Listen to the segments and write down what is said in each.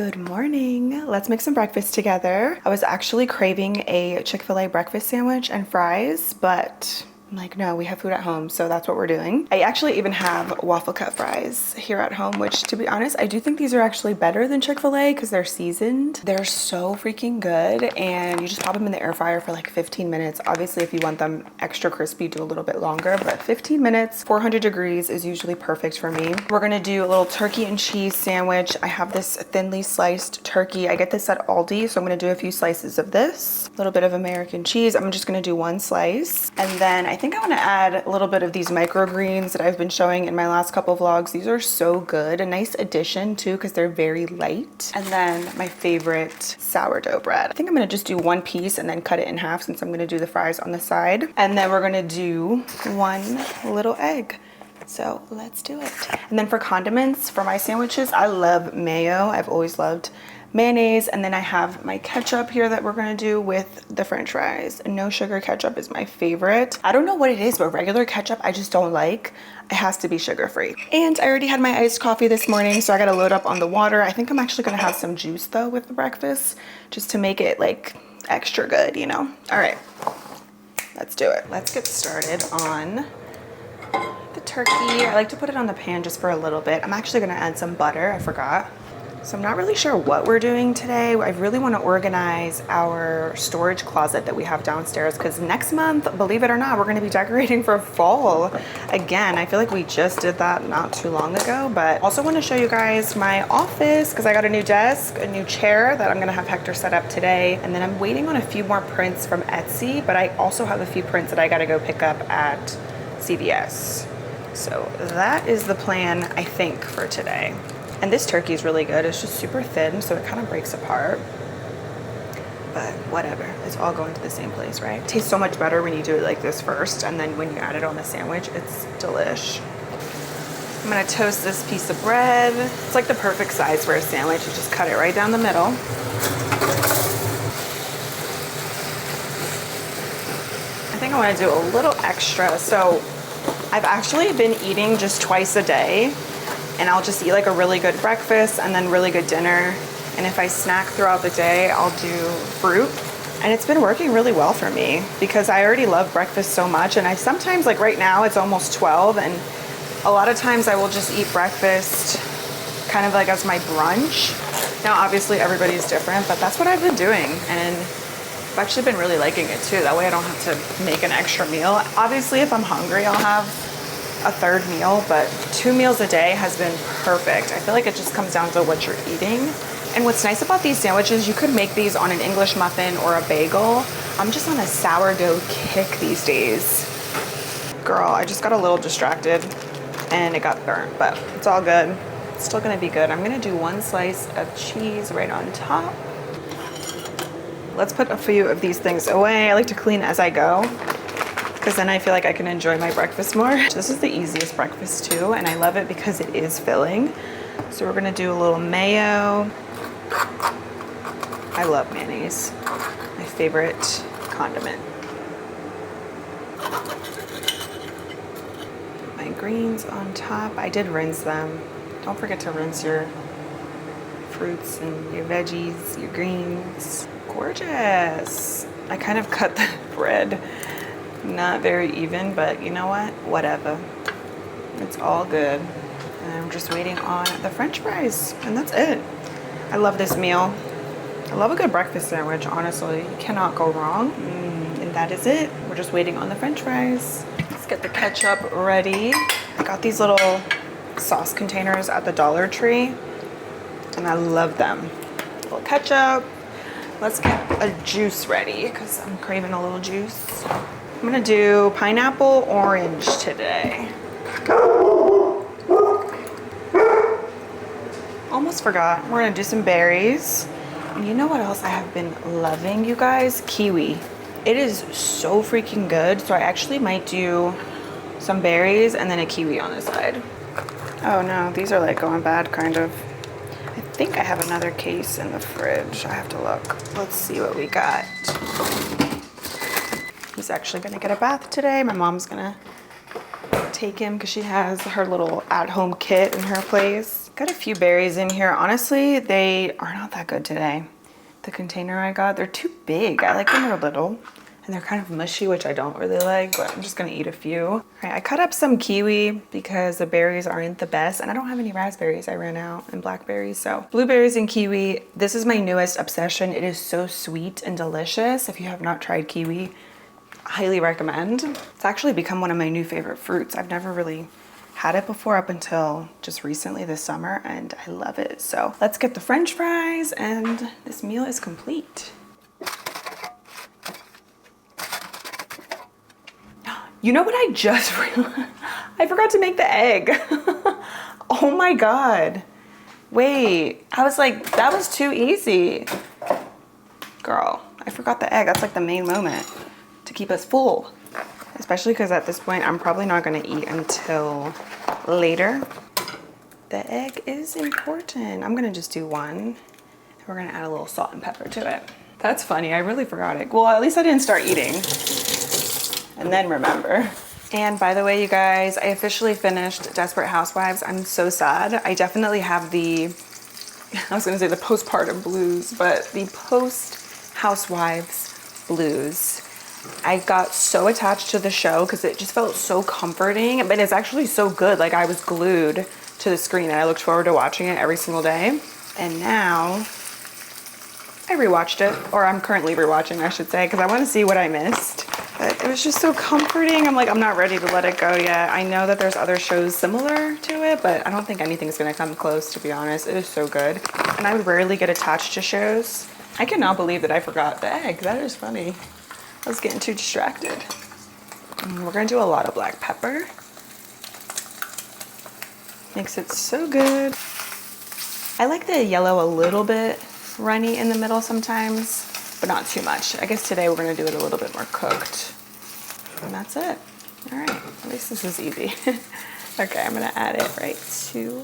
Good morning. Let's make some breakfast together. I was actually craving a Chick-fil-A breakfast sandwich and fries, but I'm like, no, we have food at home, so that's what we're doing. I actually even have waffle cut fries here at home, which to be honest, I do think these are actually better than Chick-fil-A because they're seasoned. They're so freaking good, and you just pop them in the air fryer for like 15 minutes. Obviously, if you want them extra crispy, do a little bit longer, but 15 minutes, 400 degrees is usually perfect for me. We're gonna do a little turkey and cheese sandwich. I have this thinly sliced turkey. I get this at Aldi, so I'm gonna do a few slices of this. A little bit of American cheese. I'm just gonna do one slice, and then I think I want to add a little bit of these microgreens that I've been showing in my last couple vlogs. These are so good. A nice addition too because they're very light. And then my favorite sourdough bread. I think I'm going to just do one piece and then cut it in half since I'm going to do the fries on the side. And then we're going to do one little egg. So let's do it. And then for condiments for my sandwiches, I love mayo. I've always loved mayonnaise, and then I have my ketchup here that we're gonna do with the french fries. No sugar ketchup is my favorite. I don't know what it is, but regular ketchup I just don't like. It has to be sugar-free. And I already had my iced coffee this morning, so I gotta load up on the water. I think I'm actually gonna have some juice though with the breakfast, just to make it like extra good, you know? All right, let's do it. Let's get started on the turkey. I like to put it on the pan just for a little bit. I'm actually gonna add some butter, I forgot. So I'm not really sure what we're doing today. I really want to organize our storage closet that we have downstairs because next month, believe it or not, we're going to be decorating for fall again. I feel like we just did that not too long ago, but also want to show you guys my office because I got a new desk, a new chair that I'm going to have Hector set up today. And then I'm waiting on a few more prints from Etsy, but I also have a few prints that I got to go pick up at CVS. So that is the plan, I think, for today. And this turkey is really good. It's just super thin, so it kind of breaks apart. But whatever, it's all going to the same place, right? It tastes so much better when you do it like this first, and then when you add it on the sandwich, it's delish. I'm gonna toast this piece of bread. It's like the perfect size for a sandwich. You just cut it right down the middle. I think I wanna do a little extra. So I've actually been eating just twice a day, and I'll just eat like a really good breakfast and then really good dinner. And if I snack throughout the day, I'll do fruit. And it's been working really well for me because I already love breakfast so much. And I sometimes, like right now, it's almost 12. And a lot of times I will just eat breakfast kind of like as my brunch. Now, obviously everybody's different, but that's what I've been doing. And I've actually been really liking it too. That way I don't have to make an extra meal. Obviously, if I'm hungry, I'll have a third meal, but 2 meals a day has been perfect. I feel like it just comes down to what you're eating. And what's nice about these sandwiches, you could make these on an English muffin or a bagel. I'm just on a sourdough kick these days. Girl, I just got a little distracted and it got burnt, but it's all good. It's still gonna be good. I'm gonna do one slice of cheese right on top. Let's put a few of these things away. I like to clean as I go, because then I feel like I can enjoy my breakfast more. This is the easiest breakfast too, and I love it because it is filling. So we're gonna do a little mayo. I love mayonnaise, my favorite condiment. Put my greens on top. I did rinse them. Don't forget to rinse your fruits and your veggies, your greens. Gorgeous. I kind of cut the bread not very even, but you know what? Whatever. It's all good. And I'm just waiting on the french fries, and that's it. I love this meal. I love a good breakfast sandwich, honestly. You cannot go wrong. And that is it. We're just waiting on the french fries. Let's get the ketchup ready. I got these little sauce containers at the Dollar Tree, and I love them. A little ketchup. Let's get a juice ready, because I'm craving a little juice. I'm gonna do pineapple orange today. Almost forgot. We're gonna do some berries. And you know what else I have been loving, you guys? Kiwi. It is so freaking good. So I actually might do some berries and then a kiwi on the side. Oh no, these are like going bad, kind of. I think I have another case in the fridge. I have to look. Let's see what we got. He's actually gonna get a bath today. My mom's gonna take him because she has her little at-home kit in her place. Got a few berries in here. Honestly, they are not that good today. The container I got, they're too big. I like when they're little. And they're kind of mushy, which I don't really like, but I'm just gonna eat a few. All right, I cut up some kiwi because the berries aren't the best, and I don't have any raspberries. I ran out, and blackberries, so blueberries and kiwi. This is my newest obsession. It is so sweet and delicious. If you have not tried kiwi, highly recommend. It's actually become one of my new favorite fruits. I've never really had it before up until just recently this summer, and I love it. So let's get the French fries, and this meal is complete. You know what I just realized? I forgot to make the egg. Oh my God. Wait, I was like, that was too easy. Girl, I forgot the egg. That's like the main moment to keep us full. Especially because at this point, I'm probably not gonna eat until later. The egg is important. I'm gonna just do one. And we're gonna add a little salt and pepper to it. That's funny, I really forgot it. Well, at least I didn't start eating and then remember. And by the way, you guys, I officially finished Desperate Housewives. I'm so sad. I definitely have the, I was gonna say the postpartum blues, but the post Housewives blues. I got so attached to the show because it just felt so comforting, but it's actually so good. Like I was glued to the screen and I looked forward to watching it every single day. And now I rewatched it, or I'm currently rewatching, I should say, because I want to see what I missed. But it was just so comforting. I'm like, I'm not ready to let it go yet. I know that there's other shows similar to it, but I don't think anything's gonna come close, to be honest. It is so good. And I would rarely get attached to shows. I cannot believe that I forgot the egg. That is funny. I was getting too distracted. And we're gonna do a lot of black pepper. Makes it so good. I like the yellow a little bit runny in the middle sometimes, but not too much. I guess today we're gonna do it a little bit more cooked. And that's it. All right, at least this is easy. Okay, I'm gonna add it right to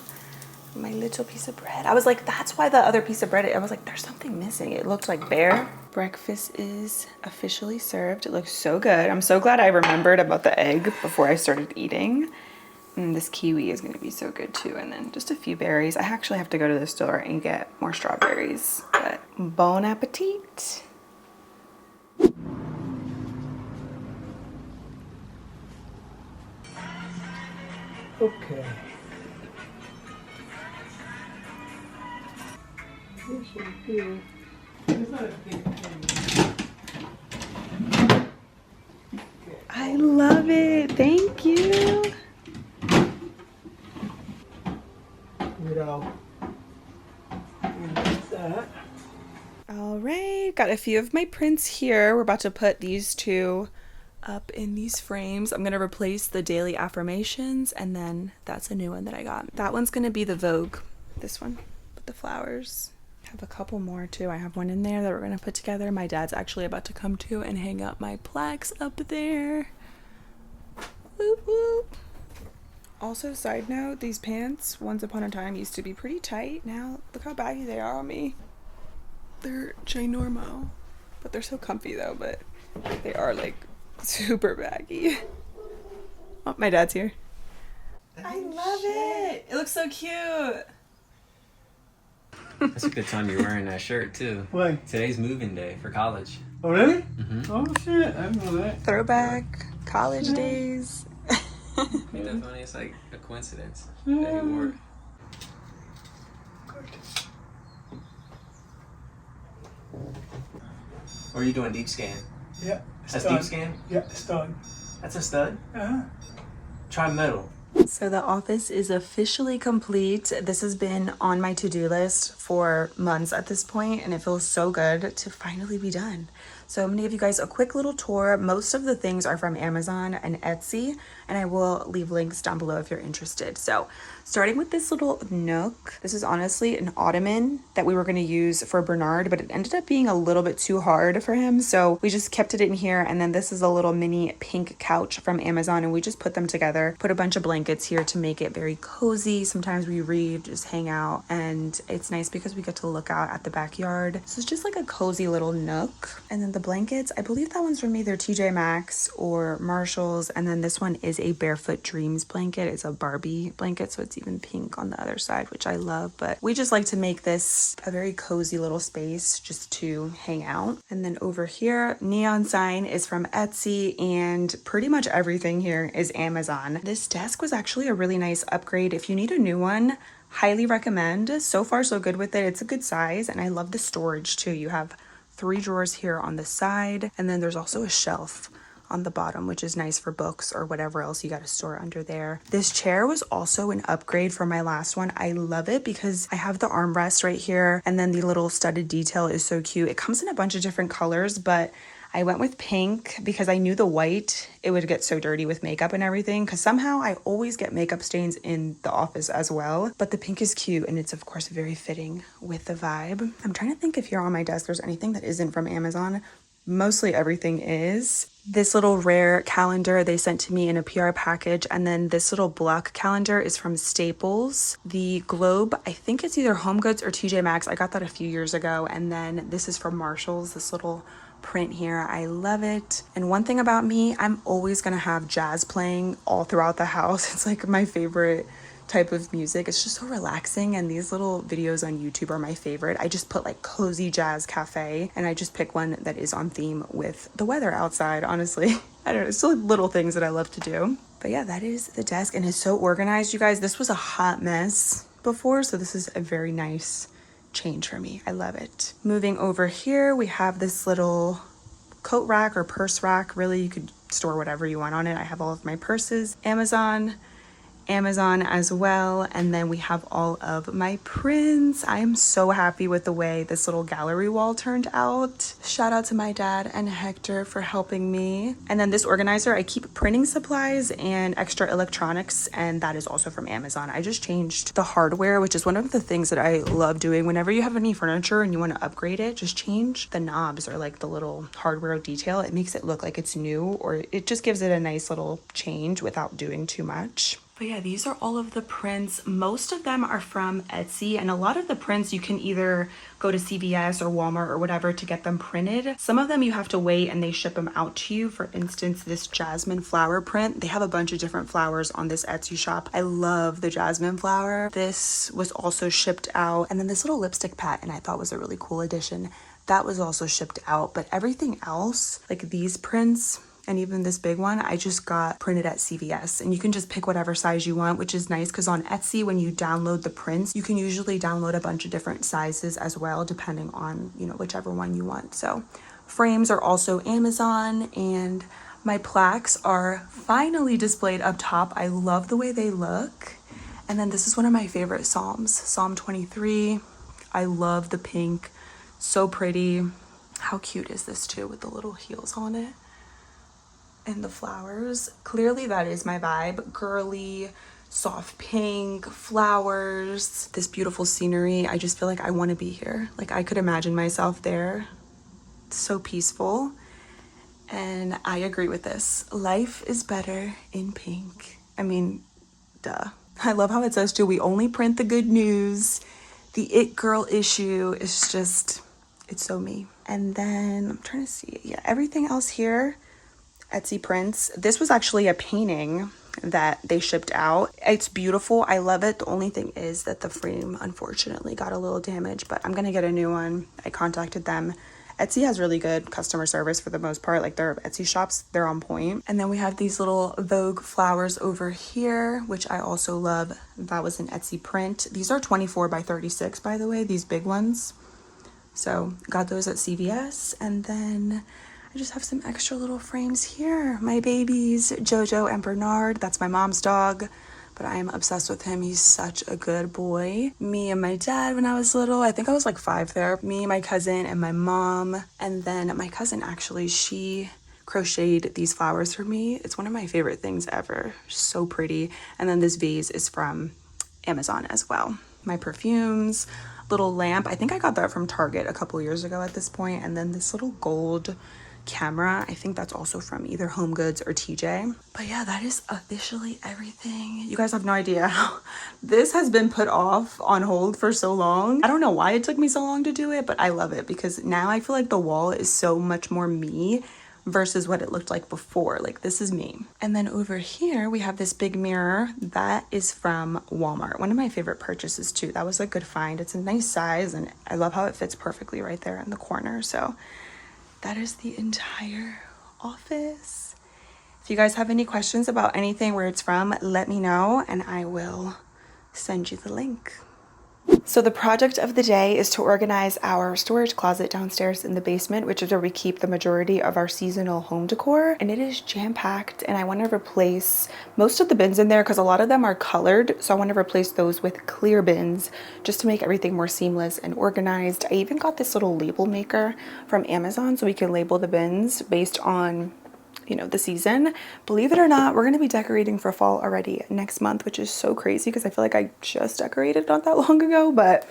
my little piece of bread. I was like, that's why the other piece of bread, I was like, there's something missing. It looked like bare. Breakfast is officially served. It looks so good. I'm so glad I remembered about the egg before I started eating. And this kiwi is gonna be so good too. And then just a few berries. I actually have to go to the store and get more strawberries, but bon appetit. Okay. This is good. It's not a big thing. I love it. Thank you. That. All right, got a few of my prints here. We're about to put these two up in these frames. I'm gonna replace the daily affirmations, and then that's a new one that I got. That one's gonna be the Vogue, this one with the flowers. I have a couple more too. I have one in there that we're gonna put together. My dad's actually about to come to and hang up my plaques up there. Whoop whoop. Also, side note, these pants once upon a time used to be pretty tight. Now look how baggy they are on me. They're ginormo, but they're so comfy though. But they are like super baggy. Oh, my dad's here. I love it. It looks so cute. That's a good time you're wearing that shirt too. Why? Today's moving day for college. Oh, really? Mm-hmm. Oh, shit. I didn't know that. Throwback college days. Ain't that funny? It's like a coincidence that he wore it. Or are you doing deep scan? Yeah. That's stud. deep scan? Yeah, stud. That's a stud? Uh-huh. Try metal. So the office is officially complete. This has been on my to-do list for months at this point, and it feels so good to finally be done. So I'm gonna give you guys a quick little tour. Most of the things are from Amazon and Etsy, and I will leave links down below if you're interested. So starting with this little nook, this is honestly an ottoman that we were gonna use for Bernard, but it ended up being a little bit too hard for him. So we just kept it in here. And then this is a little mini pink couch from Amazon, and we just put them together, put a bunch of blankets here to make it very cozy. Sometimes we read, just hang out, and it's nice because we get to look out at the backyard. So it's just like a cozy little nook. And then the blankets, I believe that one's from either TJ Maxx or Marshall's, and then this one is is a Barefoot Dreams blanket. It's a Barbie blanket, so it's even pink on the other side, which I love. But we just like to make this a very cozy little space just to hang out. And then over here, neon sign is from Etsy, and pretty much everything here is Amazon. This desk was actually a really nice upgrade. If you need a new one, highly recommend. So far so good with it. It's a good size, and I love the storage too. You have 3 drawers here on the side, and then there's also a shelf on the bottom, which is nice for books or whatever else you got to store under there. This chair was also an upgrade from my last one. I love it because I have the armrest right here, and then the little studded detail is so cute. It comes in a bunch of different colors, but I went with pink because I knew the white, it would get so dirty with makeup and everything, because somehow I always get makeup stains in the office as well. But the pink is cute, and it's of course very fitting with the vibe. I'm trying to think if here on my desk there's anything that isn't from Amazon. Mostly everything is. This little rare calendar they sent to me in a PR package, and then this little block calendar is from Staples. The globe, I think it's either Home Goods or TJ Maxx. I got that a few years ago. And then this is from Marshalls, this little print here. I love it. And one thing about me, I'm always gonna have jazz playing all throughout the house. It's like my favorite type of music. It's just so relaxing, and these little videos on YouTube are my favorite. I just put like cozy jazz cafe, and I just pick one that is on theme with the weather outside, honestly. I don't know, it's still little things that I love to do. But yeah, that is the desk, and it's so organized, you guys. This was a hot mess before, so this is a very nice change for me. I love it. Moving over here, we have this little coat rack or purse rack. Really, you could store whatever you want on it. I have all of my purses. Amazon as well, and then we have all of my prints. I am so happy with the way this little gallery wall turned out. Shout out to my dad and Hector for helping me. And then this organizer, I keep printing supplies and extra electronics, and that is also from Amazon. I just changed the hardware, which is one of the things that I love doing. Whenever you have any furniture and you want to upgrade it, just change the knobs or like the little hardware detail. It makes it look like it's new, or it just gives it a nice little change without doing too much. But yeah, these are all of the prints. Most of them are from Etsy, and a lot of the prints you can either go to CVS or Walmart or whatever to get them printed. Some of them you have to wait and they ship them out to you. For instance, this Jasmine flower print, they have a bunch of different flowers on this Etsy shop. I love the Jasmine flower. This was also shipped out. And then this little lipstick pattern I thought was a really cool addition. That was also shipped out, but everything else, like these prints, and even this big one, I just got printed at CVS, and you can just pick whatever size you want, which is nice because on Etsy, when you download the prints, you can usually download a bunch of different sizes as well, depending on, you know, whichever one you want. So frames are also Amazon, and my plaques are finally displayed up top. I love the way they look. And then this is one of my favorite Psalms, Psalm 23. I love the pink, so pretty. How cute is this too with the little heels on it? And the flowers, clearly that is my vibe. Girly, soft pink, flowers, this beautiful scenery. I just feel like I want to be here. Like I could imagine myself there. It's so peaceful. And I agree with this. Life is better in pink. I mean, duh. I love how it says too, we only print the good news. The it girl issue is just, it's so me. And then I'm trying to see, yeah, everything else here, Etsy prints. This was actually a painting that they shipped out. It's beautiful. I love it. The only thing is that the frame unfortunately got a little damaged, but I'm gonna get a new one. I contacted them. Etsy has really good customer service for the most part. Like their Etsy shops, they're on point. And then we have these little Vogue flowers over here, which I also love. That was an Etsy print. These are 24 by 36, by the way, these big ones. So got those at CVS. And then I just have some extra little frames here. My babies, Jojo and Bernard. That's my mom's dog, but I am obsessed with him. He's such a good boy. Me and my dad when I was little. I think I was like 5 there. Me, my cousin, and my mom. And then my cousin, actually, she crocheted these flowers for me. It's one of my favorite things ever. So pretty. And then this vase is from Amazon as well. My perfumes, little lamp. I think I got that from Target a couple years ago at this point. And then this little gold camera, I think that's also from either Home Goods or TJ. But yeah, that is officially everything. You guys have no idea how this has been put off on hold for so long. I don't know why it took me so long to do it, but I love it because now I feel like the wall is so much more me versus what it looked like before. Like, this is me. And then over here we have this big mirror that is from Walmart. One of my favorite purchases too. That was a good find. It's a nice size and I love how it fits perfectly right there in the corner. So that is the entire office. If you guys have any questions about anything, where it's from, let me know and I will send you the link. So the project of the day is to organize our storage closet downstairs in the basement, which is where we keep the majority of our seasonal home decor. And it is jam-packed and I want to replace most of the bins in there because a lot of them are colored. So I want to replace those with clear bins just to make everything more seamless and organized. I even got this little label maker from Amazon so we can label the bins based on, you know, the season. Believe it or not, we're going to be decorating for fall already next month, which is so crazy because I feel like I just decorated not that long ago, but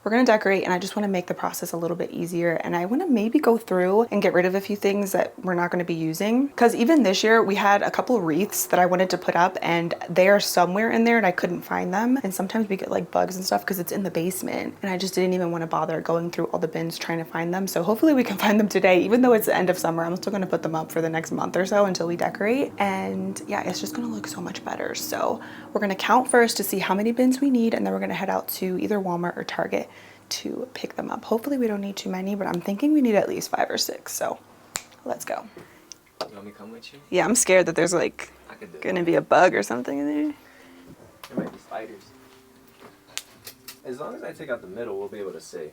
we're going to decorate and I just want to make the process a little bit easier. And I want to maybe go through and get rid of a few things that we're not going to be using. Because even this year we had a couple of wreaths that I wanted to put up and they are somewhere in there and I couldn't find them. And sometimes we get like bugs and stuff because it's in the basement. And I just didn't even want to bother going through all the bins trying to find them. So hopefully we can find them today. Even though it's the end of summer, I'm still going to put them up for the next month or so until we decorate. And yeah, it's just going to look so much better. So we're going to count first to see how many bins we need. And then we're going to head out to either Walmart or Target to pick them up. Hopefully we don't need too many, but I'm thinking we need at least 5 or 6. So let's go. You want me to come with you? Yeah, I'm scared that there's like gonna be a bug or something in there. There might be spiders. As long as I take out the middle, we'll be able to see.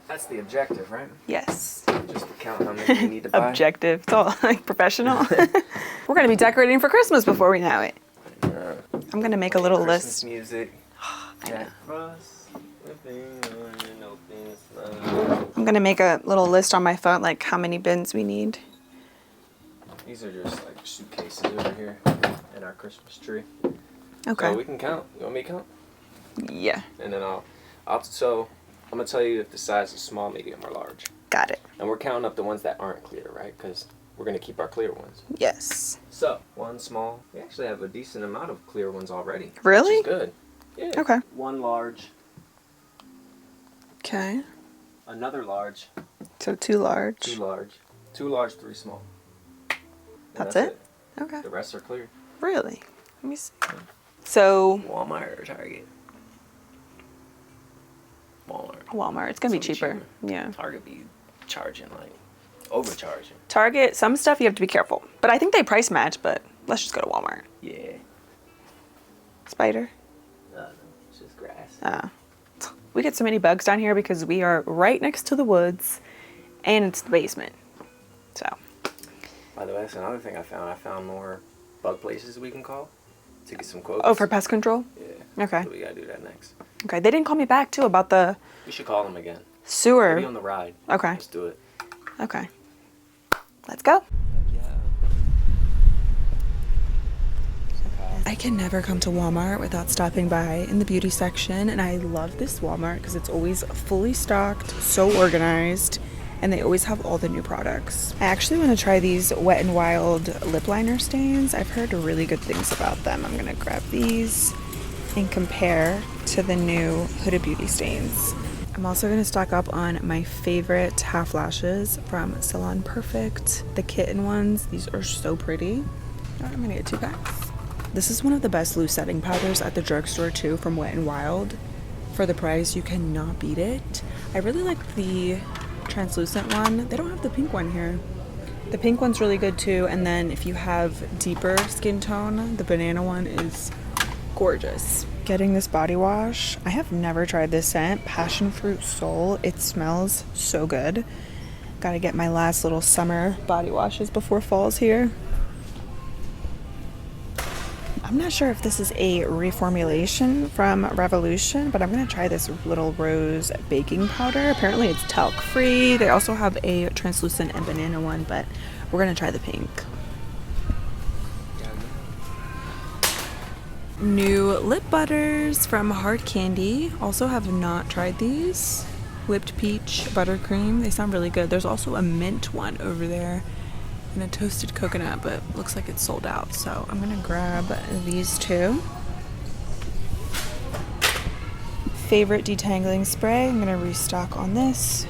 That's the objective, right? Yes. Just to count how many we need to buy. Objective. It's all like professional. We're gonna be decorating for Christmas before we know it. I'm gonna make a little Christmas list. Music. I know. Jack Frost. I'm gonna make a little list on my phone, like how many bins we need. These are just like suitcases over here in our Christmas tree. Okay. So we can count. You want me to count? Yeah. And then so I'm gonna tell you if the size is small, medium, or large. Got it. And we're counting up the ones that aren't clear, right? Because we're gonna keep our clear ones. Yes. So one small. We actually have a decent amount of clear ones already. Really? Which is good. Yeah. Okay. One large. Okay. Another large. So 2 large. 2 large. 2 large, 3 small. And That's it? Okay. The rest are clear. Really? Let me see. So Walmart or Target? Walmart. It's gonna be Something cheaper. Yeah. Target be charging like overcharging. Target, some stuff you have to be careful. But I think they price match, but let's just go to Walmart. Yeah. Spider? No, it's just grass. We get so many bugs down here because we are right next to the woods and it's the basement. So. By the way, that's another thing I found. I found more bug places we can call to get some quotes. Oh, for pest control? Yeah. Okay. So we gotta do that next. Okay. They didn't call me back too about the We should call them again. sewer. We'll be on the ride. Okay. Let's do it. Okay. Let's go. I can never come to Walmart without stopping by in the beauty section, and I love this Walmart because it's always fully stocked, so organized, and they always have all the new products. I actually want to try these Wet n Wild lip liner stains. I've heard really good things about them. I'm gonna grab these and compare to the new Huda Beauty stains. I'm also gonna stock up on my favorite half lashes from Salon Perfect, the kitten ones. These are so pretty. I'm gonna get 2 packs. This is one of the best loose setting powders at the drugstore too, from Wet n Wild. For the price, you cannot beat it. I really like the translucent one. They don't have the pink one here. The pink one's really good too, and then if you have deeper skin tone, the banana one is gorgeous. Getting this body wash. I have never tried this scent, Passion Fruit Soul. It smells so good. Gotta get my last little summer body washes before fall's here. I'm not sure if this is a reformulation from Revolution, but I'm gonna try this little rose baking powder. Apparently it's talc free. They also have a translucent and banana one, but we're gonna try the pink. New lip butters from Hard Candy. Also have not tried these. Whipped peach buttercream. They sound really good. There's also a mint one over there and a toasted coconut, but looks like it's sold out. So I'm gonna grab these 2. Favorite detangling spray. I'm gonna restock on this.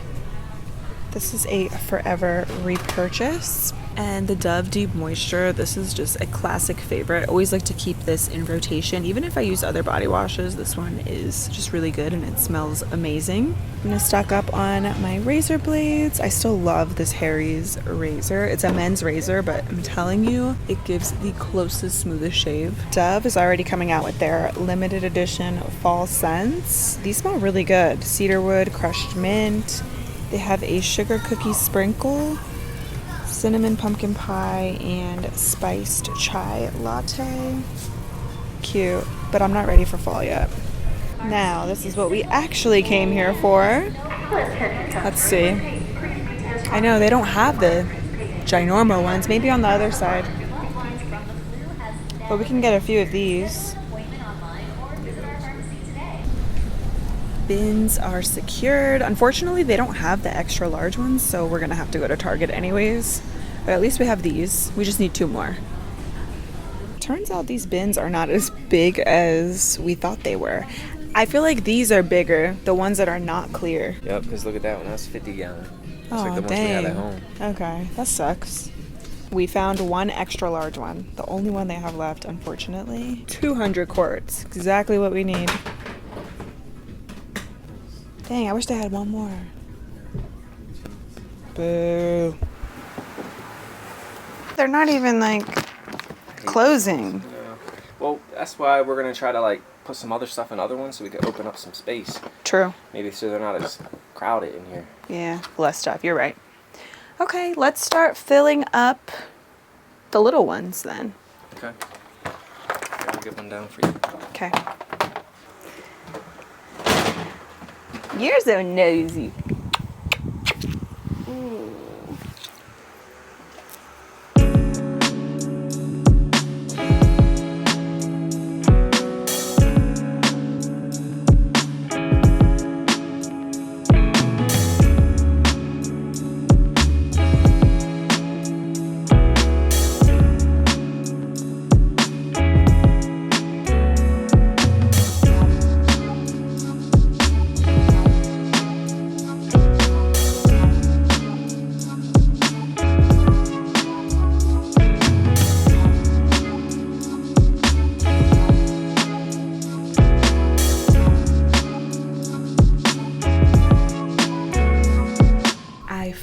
This is a forever repurchase. And the Dove Deep Moisture, this is just a classic favorite. I always like to keep this in rotation. Even if I use other body washes, this one is just really good and it smells amazing. I'm gonna stock up on my razor blades. I still love this Harry's razor. It's a men's razor, but I'm telling you, it gives the closest, smoothest shave. Dove is already coming out with their limited edition fall scents. These smell really good. Cedarwood, crushed mint. They have a sugar cookie sprinkle, cinnamon pumpkin pie, and spiced chai latte. Cute, but I'm not ready for fall yet. Now, this is what we actually came here for. Let's see. I know they don't have the ginormo ones, maybe on the other side. But we can get a few of these. Bins are secured. Unfortunately, they don't have the extra large ones, so we're gonna have to go to Target anyways. But at least we have these. We just need 2 more. Turns out these bins are not as big as we thought they were. I feel like these are bigger, the ones that are not clear. Yep, because look at that one. That's 50 gallon. It's Oh, like the ones dang. we had at home. Okay, that sucks. We found one extra large one. The only one they have left, unfortunately. 200 quarts. Exactly what we need. Dang, I wish they had one more. Boo. They're not even like closing. Yeah. Well, that's why we're gonna try to like put some other stuff in other ones so we can open up some space. True. Maybe so they're not as crowded in here. Yeah, less stuff. You're right. Okay, let's start filling up the little ones then. Okay. I'll get one down for you. Okay. You're so nosy.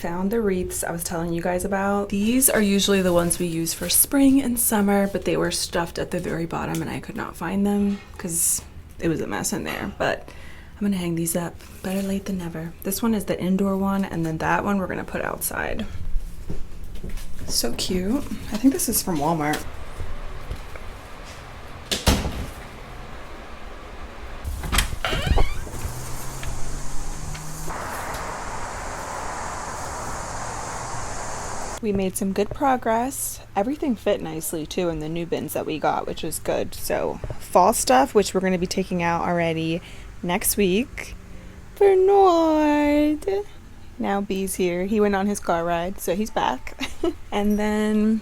Found the wreaths I was telling you guys about. These are usually the ones we use for spring and summer, but they were stuffed at the very bottom and I could not find them because it was a mess in there. But I'm gonna hang these up. Better late than never. This one is the indoor one, and then that one we're gonna put outside. So cute. I think this is from Walmart. We made some good progress. Everything fit nicely too in the new bins that we got, which is good. So fall stuff, which we're going to be taking out already next week. Bernard. Now B's here. He went on his car ride, so he's back. And then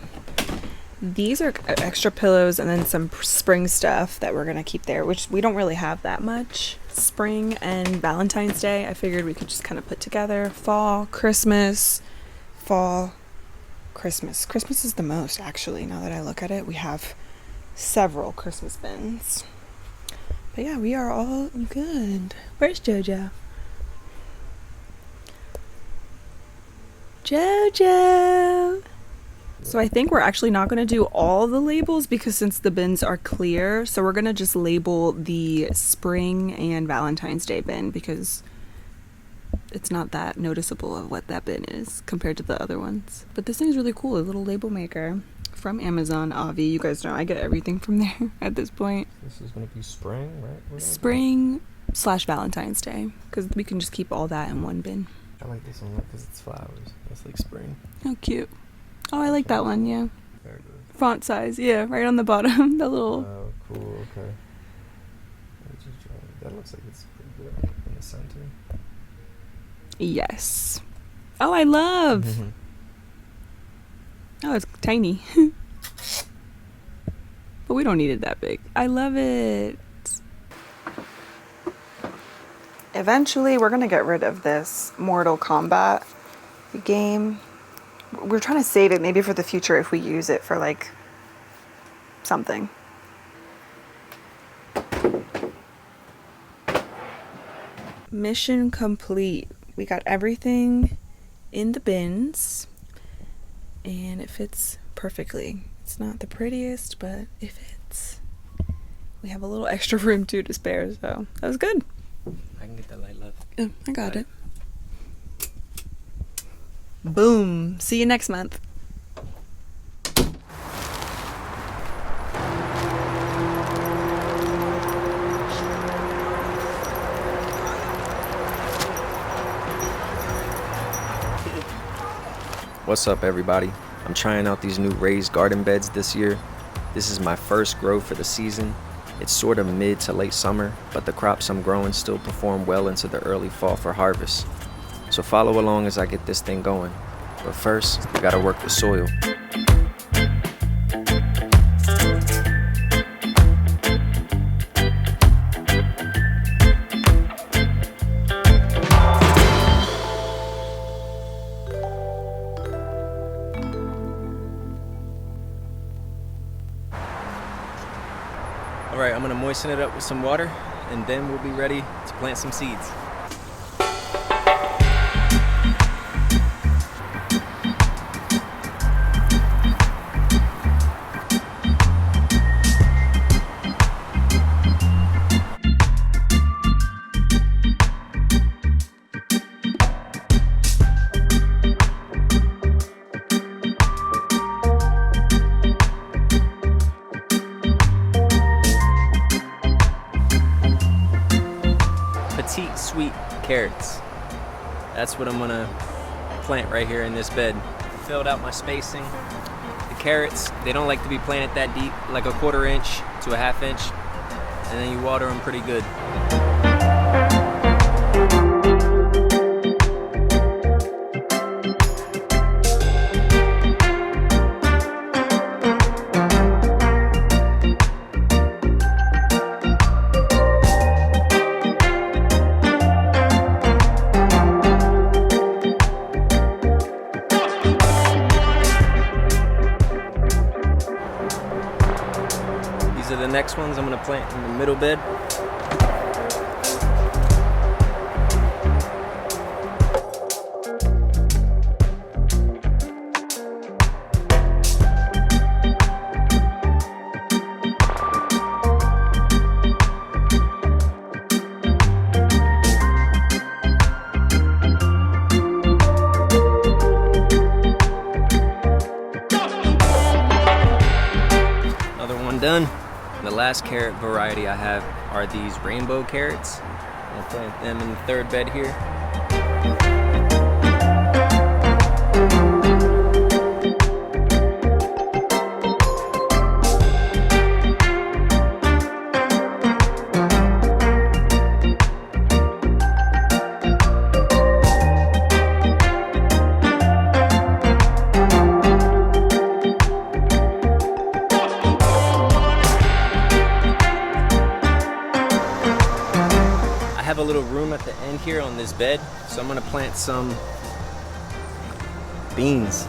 these are extra pillows and then some spring stuff that we're going to keep there, which we don't really have that much. Spring and Valentine's Day, I figured we could just kind of put together. Fall, Christmas, fall, Christmas. Christmas is the most, actually, now that I look at it. We have several Christmas bins. But yeah, we are all good. Where's Jojo? Jojo! So I think we're actually not going to do all the labels because since the bins are clear, so we're going to just label the spring and Valentine's Day bin because it's not that noticeable of what that bin is compared to the other ones. But this thing is really cool, a little label maker from Amazon, Avi. You guys know I get everything from there at this point. This is going to be spring, right? Spring / Valentine's Day, because we can just keep all that in one bin. I like this one because it's flowers. That's like spring. Oh, cute. Oh, I like that one, yeah. Very good. Font size, yeah, right on the bottom. The little... Oh, cool, okay. That looks like it's pretty good in the center. Yes. Oh, I love. Mm-hmm. Oh, it's tiny. But we don't need it that big. I love it. Eventually, we're going to get rid of this Mortal Kombat Game. We're trying to save it maybe for the future if we use it for like something. Mission complete. We got everything in the bins and it fits perfectly. It's not the prettiest, but it fits. We have a little extra room too to spare, so that was good. I can get that light left. Oh, I got it. Boom. See you next month. What's up, everybody? I'm trying out these new raised garden beds this year. This is my first grow for the season. It's sort of mid to late summer, but the crops I'm growing still perform well into the early fall for harvest. So follow along as I get this thing going. But first, I gotta work the soil. All right, I'm gonna moisten it up with some water, and then we'll be ready to plant some seeds. Petite sweet carrots. That's what I'm gonna plant right here in this bed. Filled out my spacing. The carrots, they don't like to be planted that deep, like a 1/4 inch to a 1/2 inch, and then you water them pretty good. These are the next ones I'm gonna plant in the middle bed. Another one done. The last carrot variety I have are these rainbow carrots. I'll plant them in the third bed here. I have a little room at the end here on this bed, so I'm gonna plant some beans.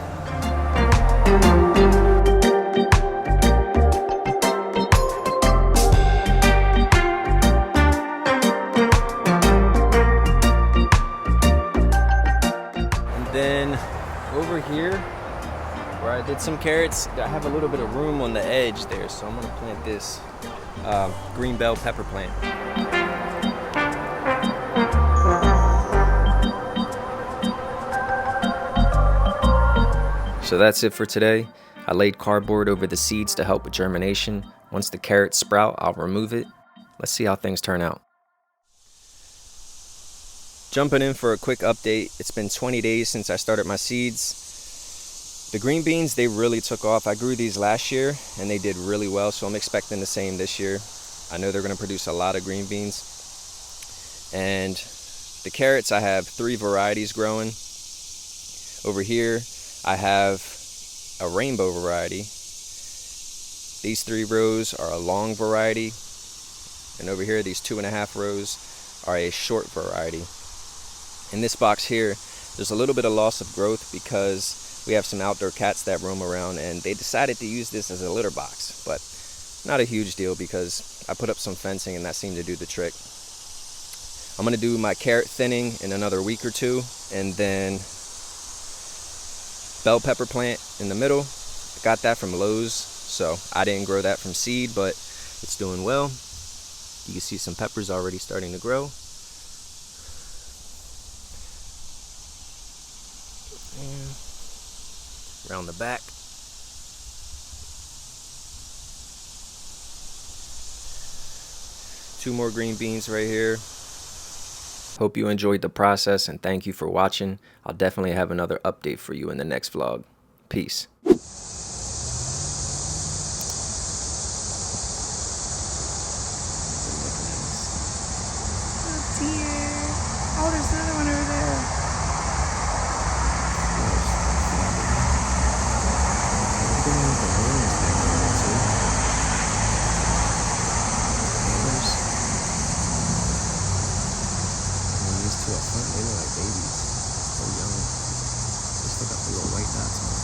And then over here, where I did some carrots, I have a little bit of room on the edge there, so I'm gonna plant this green bell pepper plant. So that's it for today. I laid cardboard over the seeds to help with germination. Once the carrots sprout, I'll remove it. Let's see how things turn out. Jumping in for a quick update. It's been 20 days since I started my seeds. The green beans, they really took off. I grew these last year and they did really well, so I'm expecting the same this year. I know they're gonna produce a lot of green beans. And the carrots, I have 3 varieties growing. Over here, I have a rainbow variety. These 3 rows are a long variety. And over here, these 2.5 rows are a short variety. In this box here, There's a little bit of loss of growth because we have some outdoor cats that roam around, and they decided to use this as a litter box, but not a huge deal because I put up some fencing and that seemed to do the trick. I'm gonna do my carrot thinning in another week or two, and then bell pepper plant in the middle. I got that from Lowe's, so I didn't grow that from seed, but it's doing well. You can see some peppers already starting to grow. And around the back. Two more green beans right here. Hope you enjoyed the process, and thank you for watching. I'll definitely have another update for you in the next vlog. Peace. Oh dear. Oh, there's another one over there. These two up front, they look like babies. So young. They still got the little white dots on them.